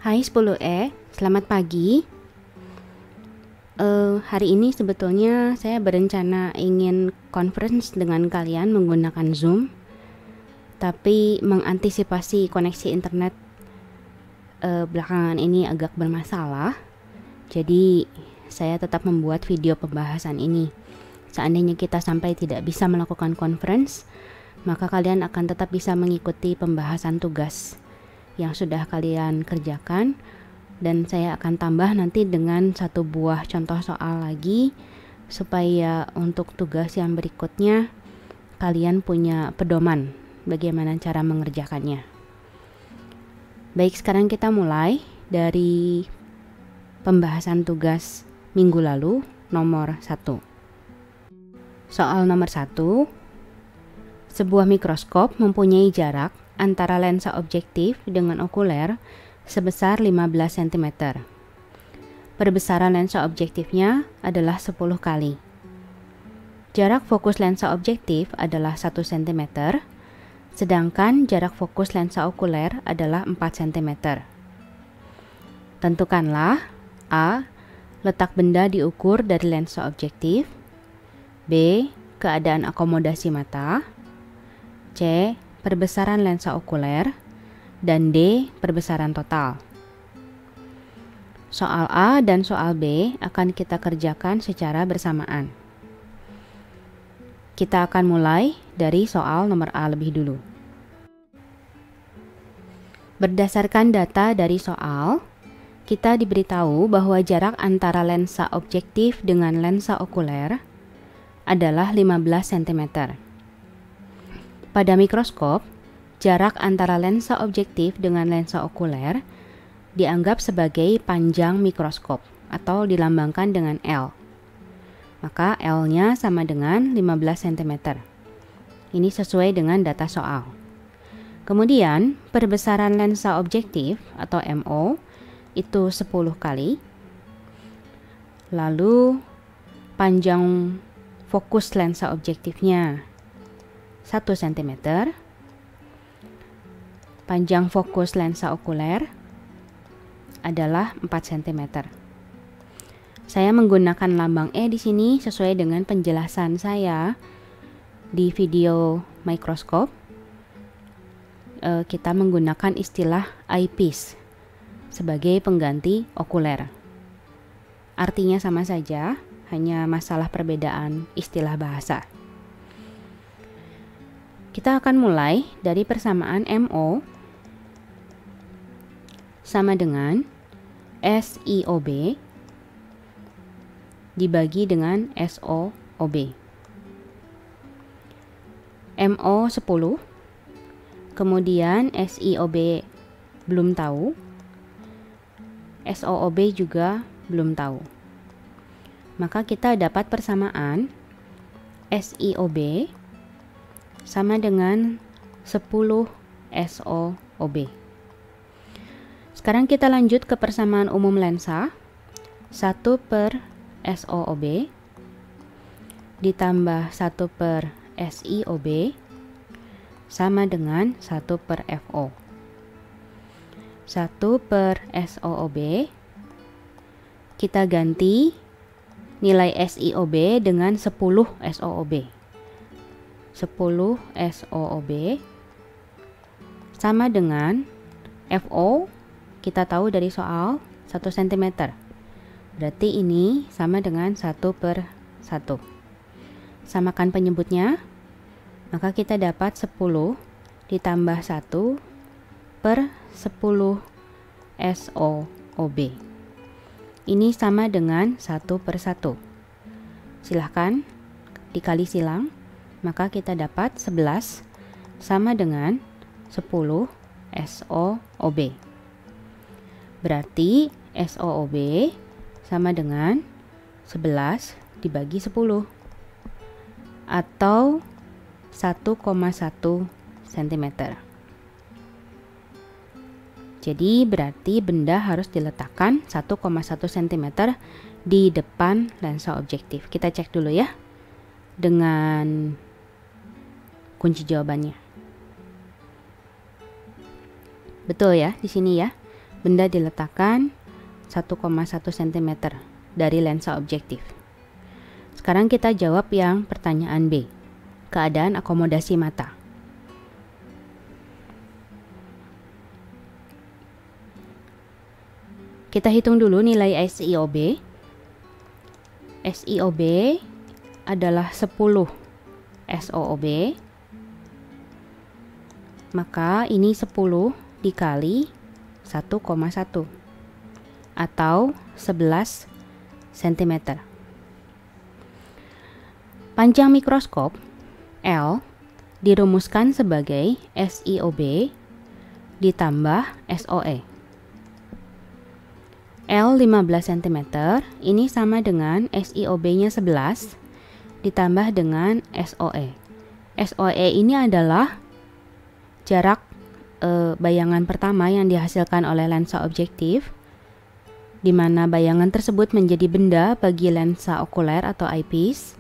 Hai 10E, selamat pagi. Hari ini sebetulnya saya berencana ingin conference dengan kalian menggunakan Zoom, tapi mengantisipasi koneksi internet belakangan ini agak bermasalah. Jadi saya tetap membuat video pembahasan ini. Seandainya kita sampai tidak bisa melakukan conference, maka kalian akan tetap bisa mengikuti pembahasan tugas yang sudah kalian kerjakan, dan saya akan tambah nanti dengan satu buah contoh soal lagi supaya untuk tugas yang berikutnya kalian punya pedoman bagaimana cara mengerjakannya. Baik, sekarang kita mulai dari pembahasan tugas minggu lalu nomor 1. Soal nomor 1, sebuah mikroskop mempunyai jarak antara lensa objektif dengan okuler sebesar 15 cm. Perbesaran lensa objektifnya adalah 10 kali. Jarak fokus lensa objektif adalah 1 cm, sedangkan jarak fokus lensa okuler adalah 4 cm. Tentukanlah A. Letak benda diukur dari lensa objektif, B. Keadaan akomodasi mata, C. Perbesaran lensa okuler, dan D. Perbesaran total. Soal A dan soal B akan kita kerjakan secara bersamaan. Kita akan mulai dari soal nomor A lebih dulu. Berdasarkan data dari soal, kita diberitahu bahwa jarak antara lensa objektif dengan lensa okuler adalah 15 cm. Pada mikroskop, jarak antara lensa objektif dengan lensa okuler dianggap sebagai panjang mikroskop atau dilambangkan dengan L. Maka L-nya sama dengan 15 cm. Ini sesuai dengan data soal. Kemudian, perbesaran lensa objektif atau MO itu 10 kali. Lalu, panjang fokus lensa objektifnya 1 cm. Panjang fokus lensa okuler adalah 4 cm. Saya menggunakan lambang E di sini sesuai dengan penjelasan saya di video mikroskop. Kita menggunakan istilah eyepiece sebagai pengganti okuler. Artinya sama saja, hanya masalah perbedaan istilah bahasa. Kita akan mulai dari persamaan MO sama dengan SIOB dibagi dengan SOOB. MO 10, kemudian SIOB belum tahu, SOOB juga belum tahu. Maka kita dapat persamaan SIOB sama dengan 10 SOOB. Sekarang kita lanjut ke persamaan umum lensa. 1 per SOOB ditambah 1 per SIOB sama dengan 1 per FO. 1 per SOOB kita ganti nilai SIOB dengan 10 SOOB. 10 SOOB sama dengan FO, kita tahu dari soal 1 cm. Berarti ini sama dengan 1 per 1. Samakan penyebutnya, maka kita dapat 10 ditambah 1 per 10 SOOB. Ini sama dengan 1 per 1. Silahkan dikali silang, maka kita dapat 11 sama dengan 10 SOOB. Berarti SOOB sama dengan 11 dibagi 10 atau 1,1 cm. Jadi berarti benda harus diletakkan 1,1 cm di depan lensa objektif. Kita cek dulu ya dengan kunci jawabannya. Betul ya di sini ya. benda diletakkan 1,1 cm dari lensa objektif. Sekarang kita jawab yang pertanyaan B, keadaan akomodasi mata. Kita hitung dulu nilai SIOB. SIOB adalah 10 SOOB. Maka ini 10 dikali 1,1 atau 11 cm. Panjang mikroskop L dirumuskan sebagai SIOB ditambah SOE. L 15 cm ini sama dengan SIOB-nya 11 ditambah dengan SOE. SOE ini adalah jarak bayangan pertama yang dihasilkan oleh lensa objektif, di mana bayangan tersebut menjadi benda bagi lensa okuler atau eyepiece.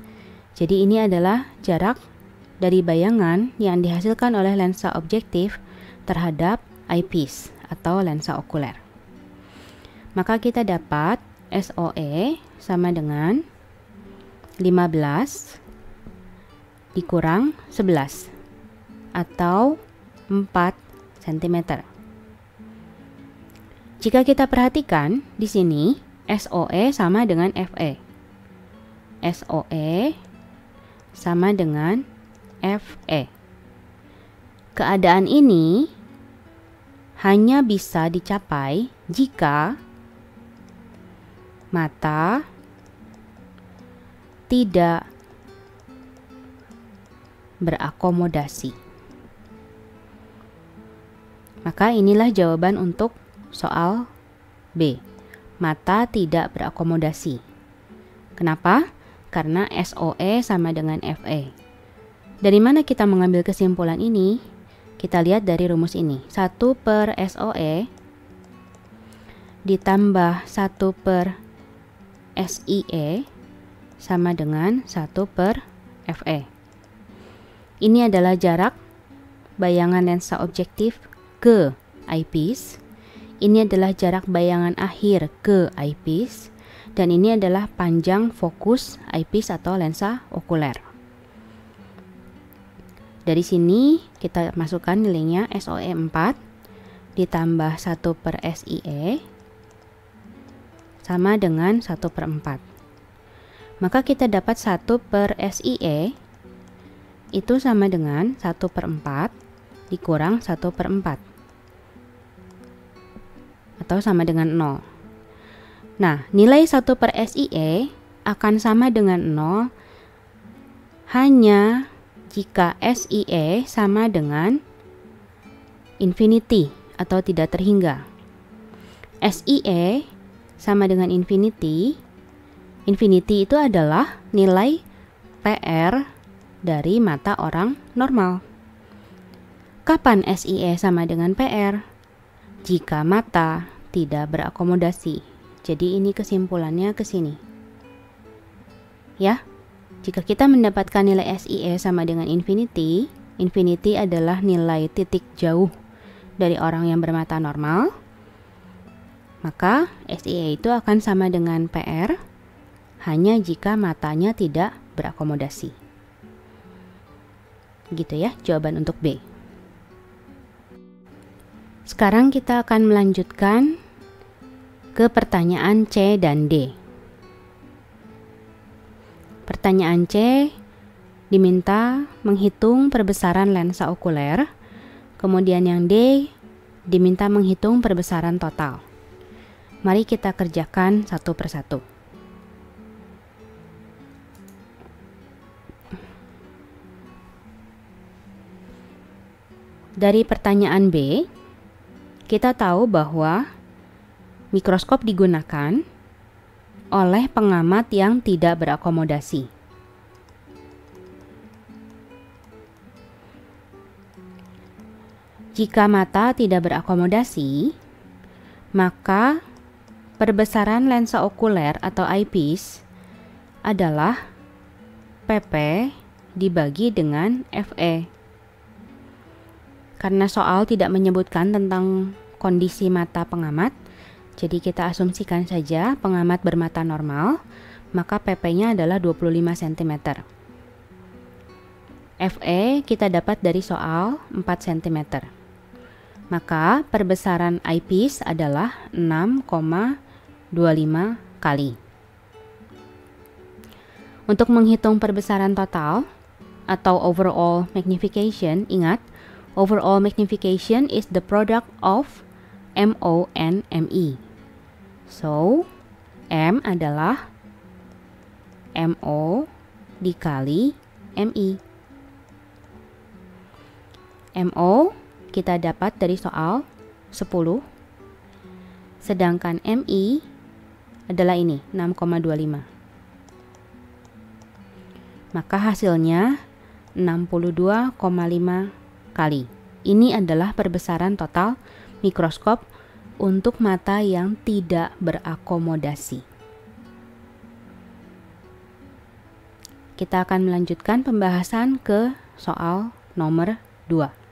Jadi ini adalah jarak dari bayangan yang dihasilkan oleh lensa objektif terhadap eyepiece atau lensa okuler. Maka kita dapat SOE sama dengan 15 dikurang 11 atau 4 cm. Jika kita perhatikan di sini SOE sama dengan FE. SOE sama dengan FE. Keadaan ini hanya bisa dicapai jika mata tidak berakomodasi. Maka inilah jawaban untuk soal B. Mata tidak berakomodasi. Kenapa? Karena SOE sama dengan FE. Dari mana kita mengambil kesimpulan ini? Kita lihat dari rumus ini. 1 per SOE ditambah 1 per SIE sama dengan 1 per FE. Ini adalah jarak bayangan lensa objektif ke eyepiece. Ini adalah jarak bayangan akhir ke eyepiece. Dan ini adalah panjang fokus eyepiece atau lensa okuler. Dari sini kita masukkan nilainya SOE 4 ditambah 1 per SIE sama dengan 1 per 4. Maka kita dapat 1 per SIE itu sama dengan 1 per 4 dikurang 1 per 4 atau sama dengan 0. Nah, nilai 1 per SIE akan sama dengan 0 hanya jika SIE sama dengan infinity atau tidak terhingga. SIE sama dengan infinity. Infinity itu adalah nilai PR dari mata orang normal. Kapan SIE sama dengan PR? Jika mata tidak berakomodasi. Jadi ini kesimpulannya ke sini. Ya, jika kita mendapatkan nilai SIE sama dengan infinity, infinity adalah nilai titik jauh dari orang yang bermata normal, maka SIE itu akan sama dengan PR hanya jika matanya tidak berakomodasi. Gitu ya, jawaban untuk B. Sekarang kita akan melanjutkan ke pertanyaan C dan D. Pertanyaan C diminta menghitung perbesaran lensa okuler, kemudian yang D diminta menghitung perbesaran total. Mari kita kerjakan satu persatu. Dari pertanyaan B, kita tahu bahwa mikroskop digunakan oleh pengamat yang tidak berakomodasi. Jika mata tidak berakomodasi, maka perbesaran lensa okuler atau eyepiece adalah PP dibagi dengan FE. Karena soal tidak menyebutkan tentang kondisi mata pengamat. Jadi kita asumsikan saja pengamat bermata normal, maka PP-nya adalah 25 cm. FE kita dapat dari soal 4 cm. Maka perbesaran eyepiece adalah 6,25 kali. Untuk menghitung perbesaran total atau overall magnification, ingat, overall magnification is the product of MO and ME. So, M adalah MO dikali MI. MO kita dapat dari soal 10, sedangkan MI adalah ini, 6,25. Maka hasilnya 62,5 kali. Ini adalah perbesaran total mikroskop untuk mata yang tidak berakomodasi. Kita akan melanjutkan pembahasan ke soal nomor 2.